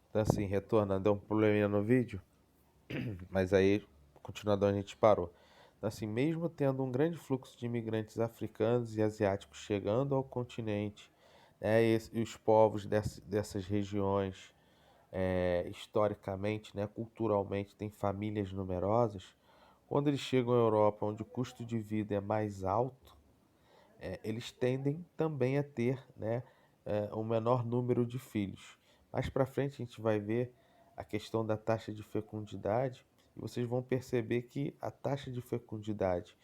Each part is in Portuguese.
Então, assim, retornando, deu um probleminha no vídeo, mas aí, continuando onde a gente parou. Então, assim, mesmo tendo um grande fluxo de imigrantes africanos e asiáticos chegando ao continente, né, e os povos dessas regiões, historicamente, né, culturalmente, têm famílias numerosas, quando eles chegam à Europa, onde o custo de vida é mais alto, eles tendem também a ter, né, um menor número de filhos. Mais para frente a gente vai ver a questão da taxa de fecundidade e vocês vão perceber que a taxa de fecundidade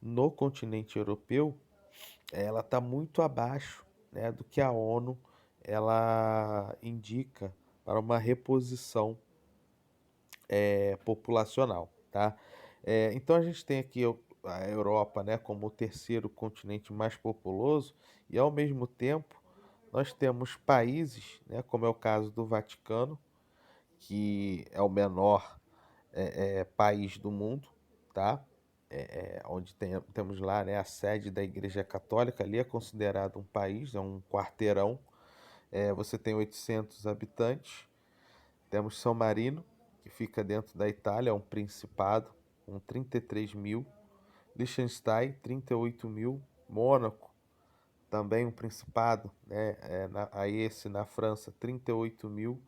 no continente europeu ela está muito abaixo, né, do que a ONU ela indica para uma reposição populacional, tá? Então a gente tem aqui a Europa, né, como o terceiro continente mais populoso e ao mesmo tempo nós temos países, né, como é o caso do Vaticano, que é o menor país do mundo, tá? Onde temos lá, né, a sede da Igreja Católica, ali é considerado um país, é um quarteirão. Você tem 800 habitantes. Temos São Marino, que fica dentro da Itália, é um principado, com 33 mil. Liechtenstein, 38 mil. Mônaco, também um principado, né? Aí esse na França, 38 mil.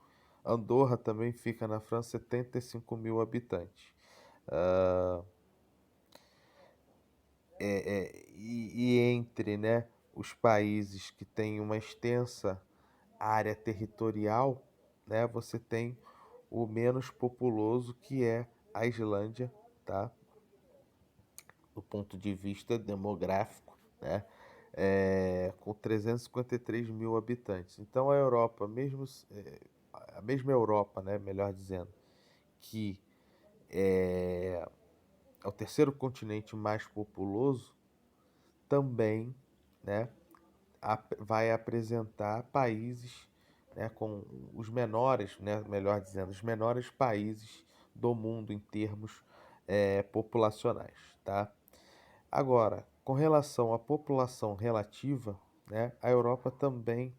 Andorra também fica na França, 75 mil habitantes. Ah, e entre, né, os países que têm uma extensa área territorial, né, você tem o menos populoso que é a Islândia, tá? Do ponto de vista demográfico, né? Com 353 mil habitantes. Então a Europa, mesmo a mesma Europa, né, melhor dizendo, que é o terceiro continente mais populoso, também, né, vai apresentar países, né, com os menores, né, melhor dizendo, os menores países do mundo em termos populacionais, tá? Agora, com relação à população relativa, né, a Europa também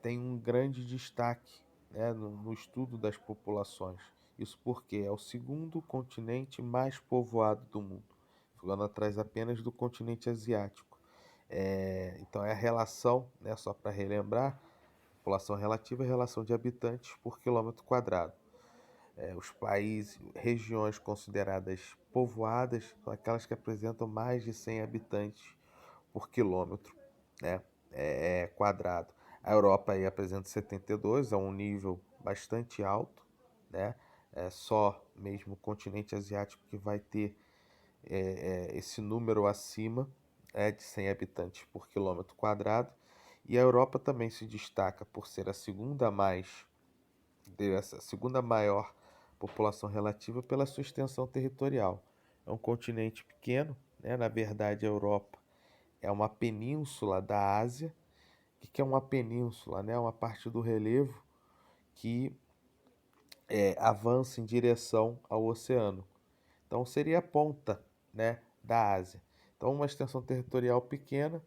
tem um grande destaque, né, no estudo das populações. Isso porque é o segundo continente mais povoado do mundo, ficando atrás apenas do continente asiático. Então é a relação, né, só para relembrar, população relativa é a relação de habitantes por quilômetro quadrado. Os países, regiões consideradas povoadas são aquelas que apresentam mais de 100 habitantes por quilômetro, né, quadrado. A Europa aí apresenta 72, é um nível bastante alto, né? É só mesmo o continente asiático que vai ter esse número acima de 100 habitantes por quilômetro quadrado. E a Europa também se destaca por ser a segunda maior população relativa pela sua extensão territorial. É um continente pequeno, né? Na verdade, a Europa é uma península da Ásia. O que é uma península? Né? Uma parte do relevo que avança em direção ao oceano. Então seria a ponta, né, da Ásia. Então uma extensão territorial pequena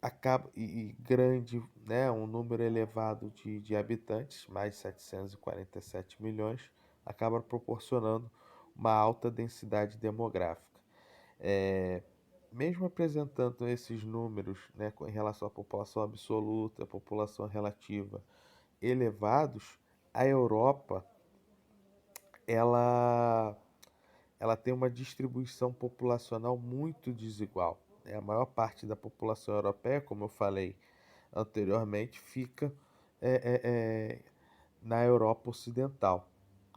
acaba e grande, né, um número elevado de habitantes, mais 747 milhões, acaba proporcionando uma alta densidade demográfica. É, Mesmo apresentando esses números, né, em relação à população absoluta, à população relativa elevados, a Europa ela, ela tem uma distribuição populacional muito desigual, né? A maior parte da população europeia, como eu falei anteriormente, fica é, é, é, na Europa Ocidental,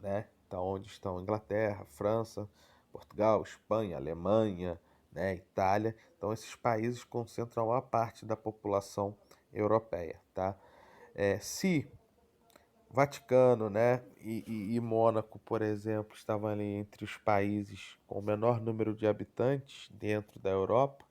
né? Então, onde estão Inglaterra, França, Portugal, Espanha, Alemanha, né, Itália. Então, esses países concentram a maior parte da população europeia, tá? Se Vaticano, né, e Mônaco, por exemplo, estavam ali entre os países com o menor número de habitantes dentro da Europa,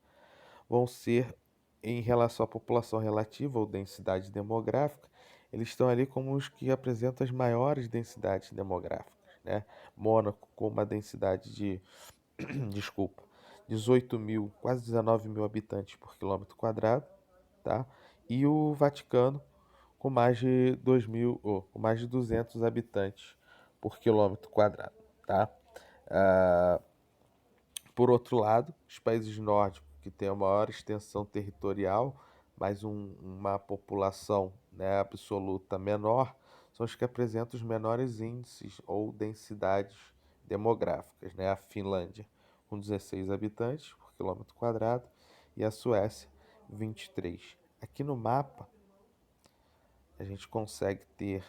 vão ser, em relação à população relativa ou densidade demográfica, eles estão ali como os que apresentam as maiores densidades demográficas, né? Mônaco com uma densidade de, desculpa, 18 mil, quase 19 mil habitantes por quilômetro quadrado, tá? E o Vaticano com mais de 2.000, com mais de 200 habitantes por quilômetro quadrado, tá? Ah, por outro lado, os países nórdicos, que têm a maior extensão territorial, mas uma população, né, absoluta menor, são os que apresentam os menores índices ou densidades demográficas, né? A Finlândia, com 16 habitantes por quilômetro quadrado, e a Suécia, 23. Aqui no mapa, a gente consegue ter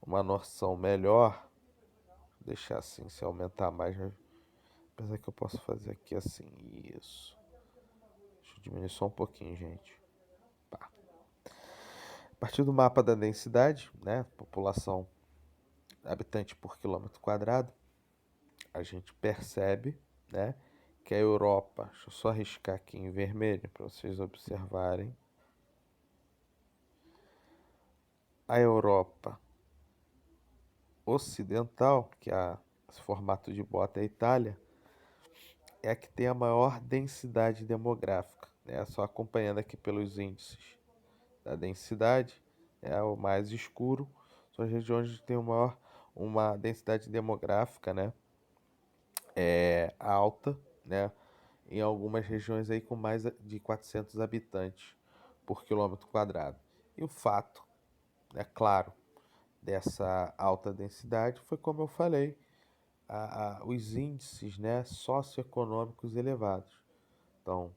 uma noção melhor. Vou deixar assim, se aumentar mais, apesar que eu posso fazer aqui assim, isso. Deixa eu diminuir só um pouquinho, gente. Pá. A partir do mapa da densidade, né, população habitante por quilômetro quadrado, a gente percebe, né, que a Europa, deixa eu só riscar aqui em vermelho para vocês observarem. A Europa ocidental, que é esse formato de bota é a Itália, é a que tem a maior densidade demográfica, né? Só acompanhando aqui pelos índices da densidade, é o mais escuro, são as regiões que têm uma densidade demográfica, né, alta, né, em algumas regiões aí com mais de 400 habitantes por quilômetro quadrado. E o fato, é claro, dessa alta densidade foi, como eu falei, os índices, né, socioeconômicos elevados. Então,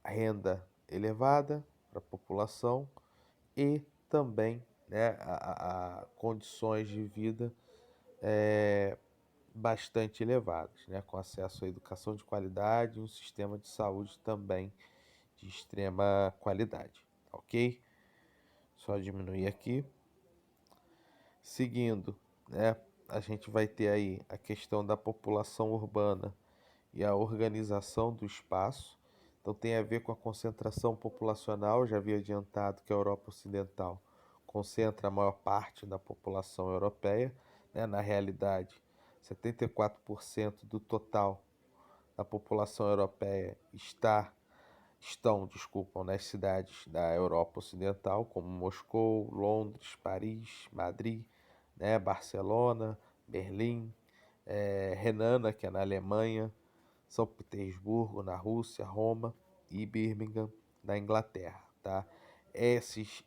renda elevada para a população e também, né, a condições de vida bastante elevadas, né, com acesso à educação de qualidade e um sistema de saúde também de extrema qualidade, ok? Só diminuir aqui. Seguindo, né, a gente vai ter aí a questão da população urbana e a organização do espaço. Então tem a ver com a concentração populacional. Já havia adiantado que a Europa Ocidental concentra a maior parte da população europeia, né? Na realidade, 74% do total da população europeia estão nas cidades da Europa Ocidental, como Moscou, Londres, Paris, Madrid, né? Barcelona, Berlim, Renana, que é na Alemanha, São Petersburgo, na Rússia, Roma e Birmingham, na Inglaterra, tá? Essas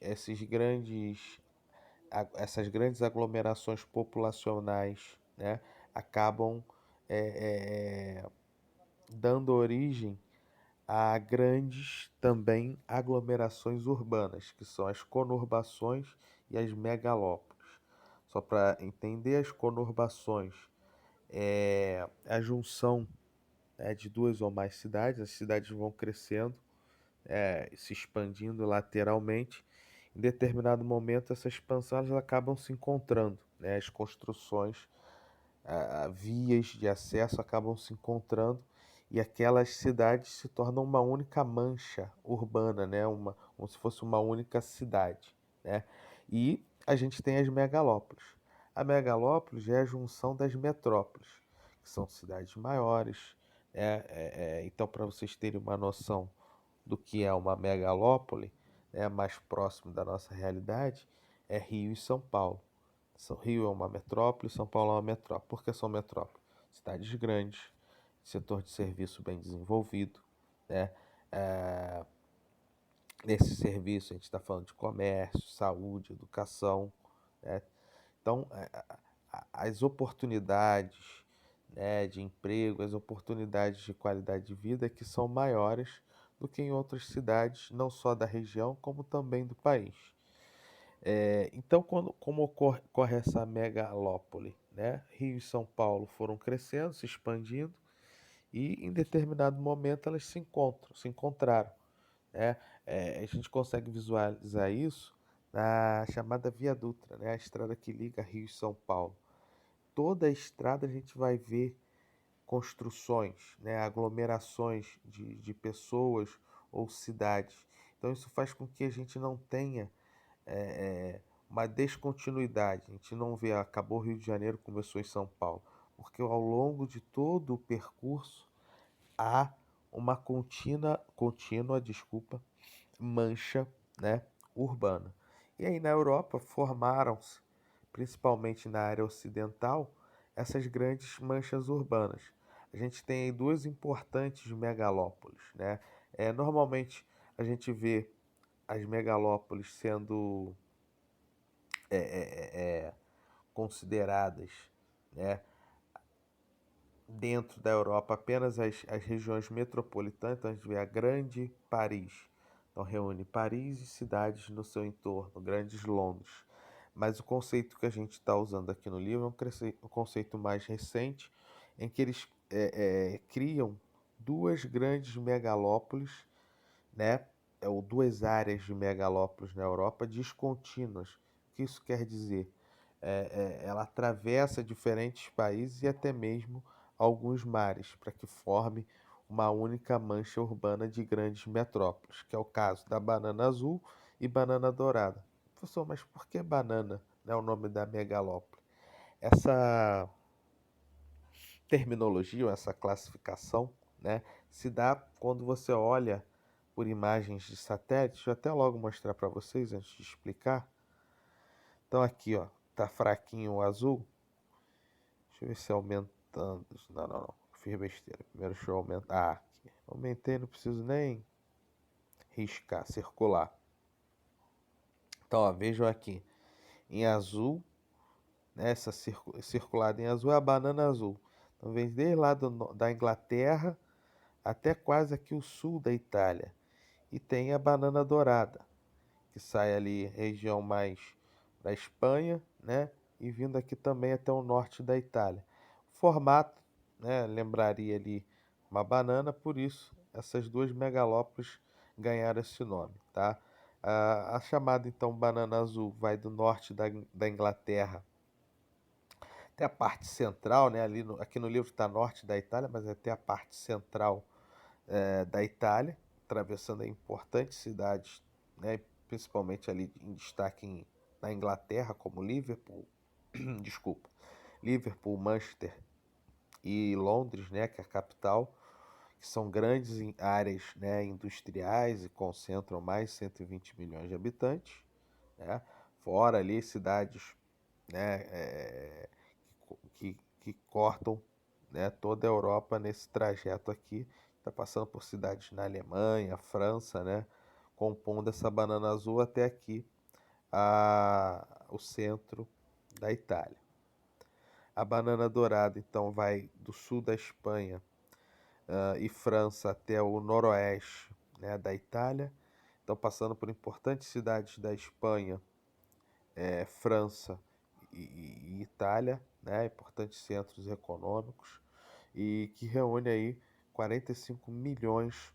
grandes aglomerações populacionais, né, acabam é, é, dando origem a grandes também aglomerações urbanas, que são as conurbações e as megalópolis. Só para entender, as conurbações é a junção, né, de duas ou mais cidades. As cidades vão crescendo, se expandindo lateralmente. Em determinado momento, essa expansão elas acabam se encontrando, né? As construções, vias de acesso acabam se encontrando e aquelas cidades se tornam uma única mancha urbana, né? Como se fosse uma única cidade, né? E a gente tem as megalópolis. A megalópolis é a junção das metrópoles, que são cidades maiores, né? Então, para vocês terem uma noção do que é uma megalópole, né, mais próximo da nossa realidade, é Rio e São Paulo. Rio é uma metrópole, São Paulo é uma metrópole. Por que são metrópoles? Cidades grandes, setor de serviço bem desenvolvido, né? É, Nesse serviço a gente está falando de comércio, saúde, educação, né? Então, as oportunidades, né, de emprego, as oportunidades de qualidade de vida que são maiores do que em outras cidades, não só da região, como também do país. Então, como ocorre essa megalópole, né? Rio e São Paulo foram crescendo, se expandindo, e em determinado momento elas se encontraram, né? A gente consegue visualizar isso na chamada Via Dutra, né? A estrada que liga Rio e São Paulo. Toda a estrada a gente vai ver construções, né? Aglomerações de pessoas ou cidades. Então isso faz com que a gente não tenha uma descontinuidade. A gente não vê, acabou Rio de Janeiro, começou em São Paulo, porque ao longo de todo o percurso há uma contínua, desculpa, mancha, né, urbana. E aí na Europa formaram-se, principalmente na área ocidental, essas grandes manchas urbanas. A gente tem aí duas importantes megalópolis, né? Normalmente a gente vê as megalópolis sendo consideradas, né, dentro da Europa apenas as regiões metropolitanas. Então a gente vê a Grande Paris, então reúne Paris e cidades no seu entorno, grandes Londres. Mas o conceito que a gente está usando aqui no livro é um conceito mais recente, em que eles criam duas grandes megalópolis, né, ou duas áreas de megalópolis na Europa descontínuas. O que isso quer dizer? Ela atravessa diferentes países e até mesmo alguns mares, para que forme uma única mancha urbana de grandes metrópoles, que é o caso da Banana Azul e Banana Dourada. Professor, mas por que banana, né, o nome da megalópole? Essa terminologia, ou essa classificação, né, se dá quando você olha por imagens de satélite. Deixa eu até logo mostrar para vocês antes de explicar. Então aqui, ó, tá fraquinho o azul. Deixa eu ver se aumentando. Não, não, não. Fiz besteira. Primeiro deixa eu aumentar. Ah, aqui. Aumentei, não preciso nem riscar, circular. Então, ó, vejam aqui. Em azul, né, essa circulada em azul é a banana azul. Então vem desde lá da Inglaterra até quase aqui o sul da Itália. E tem a banana dourada, que sai ali região mais da Espanha, né? E vindo aqui também até o norte da Itália. O formato, né, lembraria ali uma banana, por isso essas duas megalópolis ganharam esse nome, tá? A chamada então banana azul vai do norte da Inglaterra até a parte central, né? Aqui no livro está norte da Itália, mas é até a parte central da Itália, atravessando importantes cidades, né, principalmente ali em destaque na Inglaterra, como Liverpool, desculpa, Liverpool, Manchester e Londres, né, que é a capital, que são grandes áreas, né, industriais e concentram mais de 120 milhões de habitantes, né, fora ali cidades, né, que cortam, né, toda a Europa nesse trajeto aqui. Está passando por cidades na Alemanha, França, né, compondo essa banana azul até aqui o centro da Itália. A banana dourada, então, vai do sul da Espanha e França até o noroeste, né, da Itália. Então, passando por importantes cidades da Espanha, França e Itália, né, importantes centros econômicos, e que reúne aí 45 milhões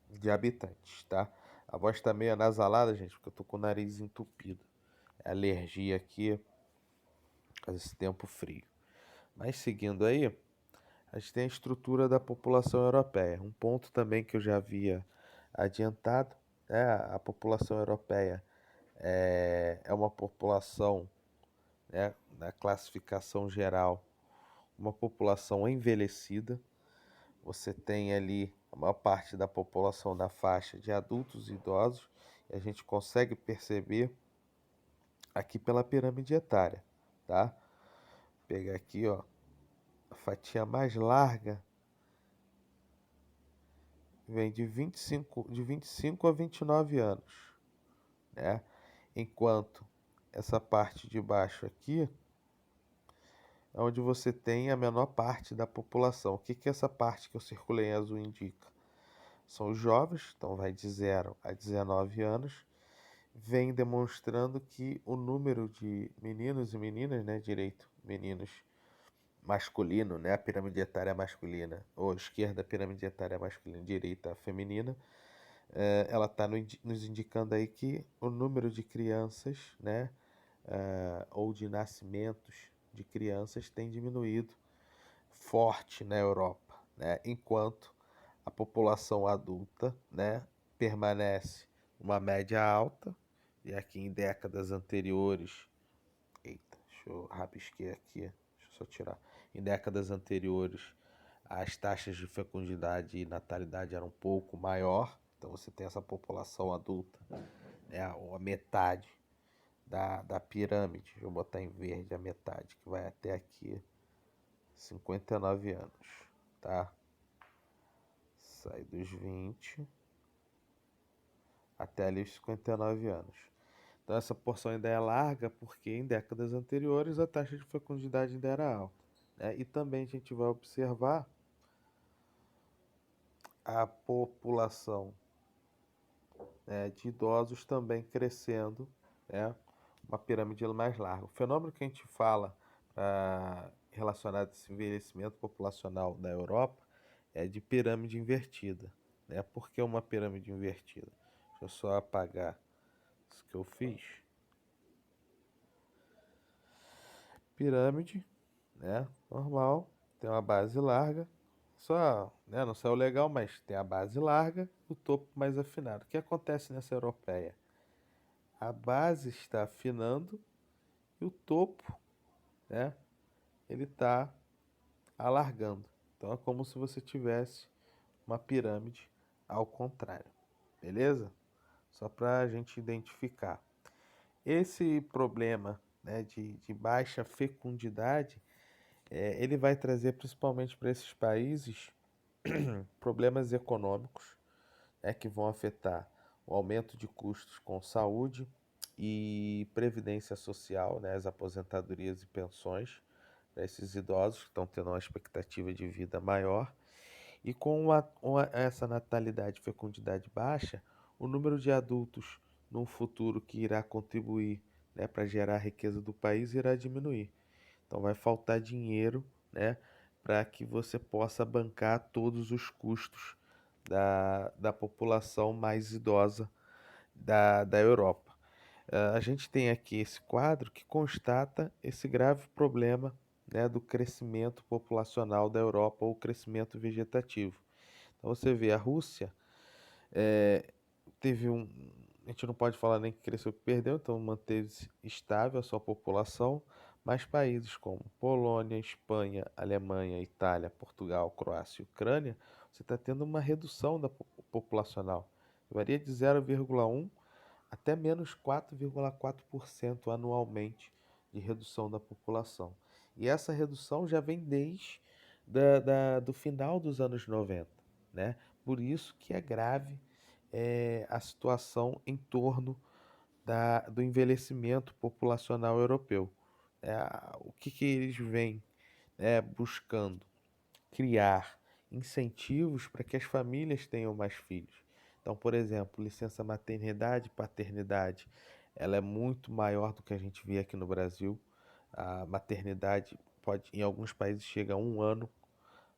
de habitantes, tá? A voz tá meio anasalada, gente, porque eu tô com o nariz entupido. É alergia aqui, por causa desse tempo frio. Mas seguindo aí, a gente tem a estrutura da população europeia. Um ponto também que eu já havia adiantado, né? A população europeia é uma população, né, na classificação geral, uma população envelhecida. Você tem ali a maior parte da população na faixa de adultos e idosos, e a gente consegue perceber aqui pela pirâmide etária, tá? Vou pegar aqui, ó, a fatia mais larga vem de 25 a 29 anos, né? Enquanto essa parte de baixo aqui é onde você tem a menor parte da população. O que que essa parte que eu circulei em azul indica? São os jovens, então vai de 0 a 19 anos, vem demonstrando que o número de meninos e meninas, né, direito, meninos masculino, né, a pirâmide etária masculina, ou esquerda, a pirâmide etária masculina, direita, a feminina, ela está nos indicando aí que o número de crianças, né, ou de nascimentos de crianças tem diminuído forte na Europa, né, enquanto a população adulta, né, permanece uma média alta, e aqui em décadas anteriores, eita, deixa eu rabisquei aqui, deixa eu só tirar, em décadas anteriores as taxas de fecundidade e natalidade eram um pouco maior, então você tem essa população adulta né, ou a metade da pirâmide. Deixa eu botar em verde a metade, que vai até aqui, 59 anos, tá? Sai dos 20 até ali os 59 anos. Então essa porção ainda é larga porque em décadas anteriores a taxa de fecundidade ainda era alta, né? E também a gente vai observar a população, né, de idosos também crescendo, né? Uma pirâmide mais larga. O fenômeno que a gente fala relacionado a esse envelhecimento populacional da Europa é de pirâmide invertida, né? Por que uma pirâmide invertida? Deixa eu só apagar isso que eu fiz. Pirâmide, né? Normal, tem uma base larga, só, né? Não saiu legal, mas tem a base larga, o topo mais afinado. O que acontece nessa europeia? A base está afinando e o topo, né? Ele está alargando. Então é como se você tivesse uma pirâmide ao contrário, beleza? Só para a gente identificar. Esse problema, né, de baixa fecundidade, ele vai trazer principalmente para esses países problemas econômicos, né, que vão afetar o aumento de custos com saúde e previdência social, né, as aposentadorias e pensões para esses idosos que estão tendo uma expectativa de vida maior. E com essa natalidade e fecundidade baixa, o número de adultos no futuro que irá contribuir, né, para gerar a riqueza do país irá diminuir. Então vai faltar dinheiro, né, para que você possa bancar todos os custos da população mais idosa da Europa. A gente tem aqui esse quadro que constata esse grave problema, né, do crescimento populacional da Europa ou crescimento vegetativo. Então você vê a Rússia, é, teve um. A gente não pode falar nem que cresceu ou que perdeu, então manteve-se estável a sua população, mas países como Polônia, Espanha, Alemanha, Itália, Portugal, Croácia e Ucrânia, você está tendo uma redução da populacional. Varia de 0,1 até menos 4,4% anualmente de redução da população. E essa redução já vem desde do final dos anos 90, né? Por isso que é grave a situação em torno do envelhecimento populacional europeu. O que eles vêm, buscando? Criar incentivos para que as famílias tenham mais filhos. Então, por exemplo, licença maternidade e paternidade, ela é muito maior do que a gente vê aqui no Brasil. A maternidade pode, em alguns países, chega a 1 ano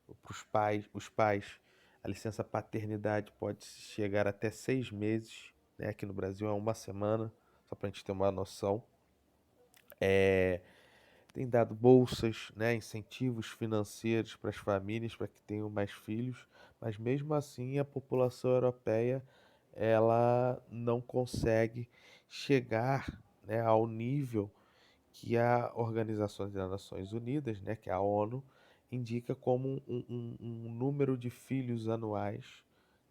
para os pais. Os pais, a licença paternidade pode chegar até 6 meses, né? Aqui no Brasil é 1 semana, só para a gente ter uma noção. Tem dado bolsas, né, incentivos financeiros para as famílias para que tenham mais filhos, mas mesmo assim a população europeia ela não consegue chegar, né, ao nível que a Organização das Nações Unidas, né, que é a ONU, indica como um número de filhos anuais,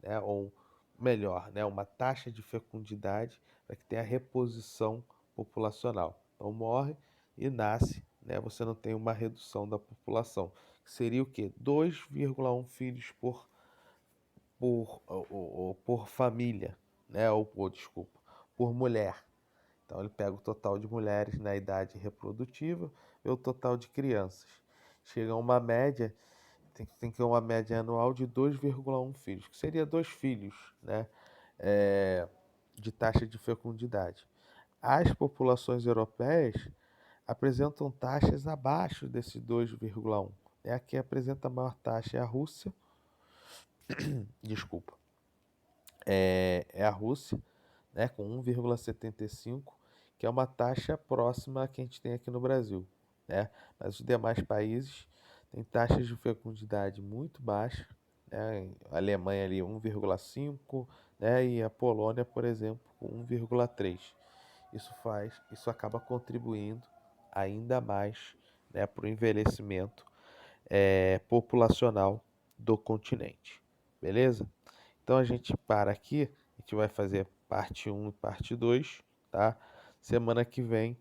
né, ou melhor, né, uma taxa de fecundidade para que tenha reposição populacional. Então morre e nasce, né, você não tem uma redução da população. Seria o quê? 2,1 filhos por família, né, ou desculpa, por mulher. Então ele pega o total de mulheres na idade reprodutiva e o total de crianças. Chega a uma média, tem que ter uma média anual de 2,1 filhos, que seria 2 filhos, né? É, de taxa de fecundidade. As populações europeias apresentam taxas abaixo desse 2,1. É a que apresenta a maior taxa é a Rússia, desculpa, é a Rússia, né, com 1,75, que é uma taxa próxima à que a gente tem aqui no Brasil, né? Mas os demais países têm taxas de fecundidade muito baixas, né? A Alemanha ali 1,5, né? E a Polônia, por exemplo, com 1,3. Isso acaba contribuindo ainda mais, né, para o envelhecimento populacional do continente, beleza? Então a gente para aqui, a gente vai fazer parte um e parte 2, tá? Semana que vem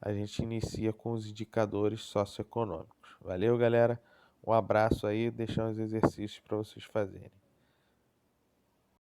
a gente inicia com os indicadores socioeconômicos. Valeu, galera? Um abraço aí, deixar os exercícios para vocês fazerem.